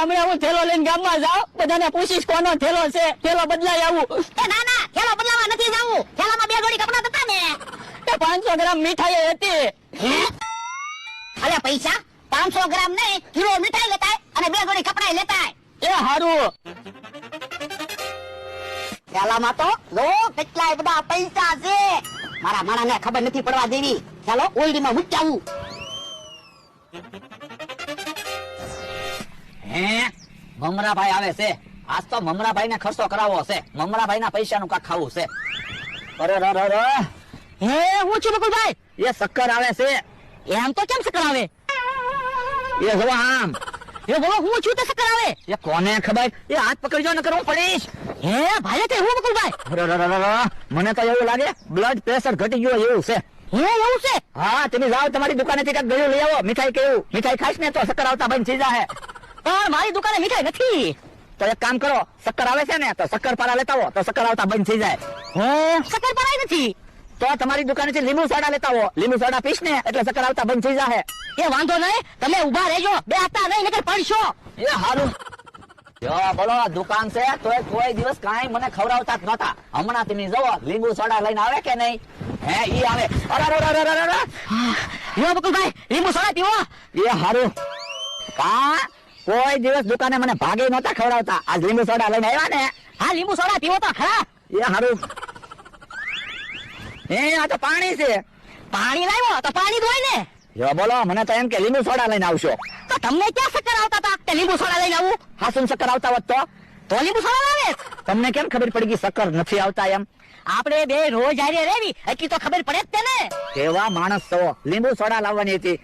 હમણાં હું થેલો લઈને ગામમાં જાઉં, બધાને પૂછીશ કોનો થેલો છે, થેલો બદલાઈ આવું. એ ના ના, થેલો બદલાવા નથી જાવું. થેલામાં 2 જોડી કપડાં હતા ને. એ 500 ગ્રામ મીઠાઈ હતી. હે? અરે પૈસા 500 ગ્રામ નહીં, કિલો મીઠાઈ લેતાય અને 2 જોડી કપડાં લેતાય. એ હારું. થેલામાં તો જો કેટલાય બધા પૈસા છે. મારા માણાને ખબર નથી પડવા દેવી. ચાલો ઓલડીમાં મૂકી હે મમરાભાઈ આવે છે. આજ તો મમરાભાઈ ને ખર્ચો કરાવવો છે. મમરાભાઈ ના પૈસા નું કાક ખાવું છે. અરે હે હું છું બકુલભાઈ? એ શક્કર આવે છે. એમ તો કેમ શક્કર આવે? એ જો આમ. એ બોલો હું છું તે શક્કર આવે? એ કોને ખબર? એ હાથ પકડજો નકર હું પડીશ. હે ભાઈ તે હું બકુલભાઈ? અરે મને તો એવું લાગે બ્લડ પ્રેશર ઘટી ગયો એવું છે. હે એવું છે? હા તમે જાઓ તમારી દુકાનેથી કાંઈક ગળ્યું લઈ આવો. મીઠાઈ કેવું મીઠાઈ ખાઈશ ને તો શક્કર આવતા બંધ થઈ જાહે. પણ મારી દુકાને મીઠાઈ નથી. તો એક કામ કરો, શક્કર આવે છે ને તો શક્કર પારા લેતા આવો તો શક્કર આવતા બંધ થઈ જાય. હે શક્કર પડાઈ નથી. તો તમારી દુકાનેથી લીંબુ સોડા લેતા આવો. લીંબુ સોડા પીશ ને એટલે શક્કર આવતા બંધ થઈ જાહે. એ વાંધો નહીં, તમે ઊભા રહેજો, બે હતા નહીં નકર પડશો. એ હારું. જો બોલો દુકાન છે તોય કોઈ દિવસ કાંઈ મને ખવડાવતા જ નતા. હમણાં તમે જોવો લીંબુ સોડા લઈને આવે કે નહીં? હે ઈ આવે. અરે યો બકુલભાઈ લીંબુ સોડા પીવો. એ હારું. કા કોઈ દિવસ દુકાને મને ભાગે નતા ખવડાવતા. આજ લીંબુ સોડા લઈને આવ્યા ને. હા લીંબુ સોડા પીવો તો ખરા. એ હારું. આ તો પાણી છે. પાણી લાવ્યો તો પાણી ધોય ને. જો બોલો મને તો એમ કે લીંબુ સોડા લઈને આવશો. તો તમને ક્યાં શક્કર આવતા હતા કે લીંબુ સોડા લઈને આવું? હાસુન શક્કર આવતા હોત તો લીંબુ સોડા આવે. તમને કેમ ખબર પડી ગઈ શક્કર નથી આવતા એમ? આપણે બે રોજ હારે રેવી એટલી તો ખબર પડે જ તેને. કેવા માણસ છો. લીંબુ સોડા લાવવાની હતી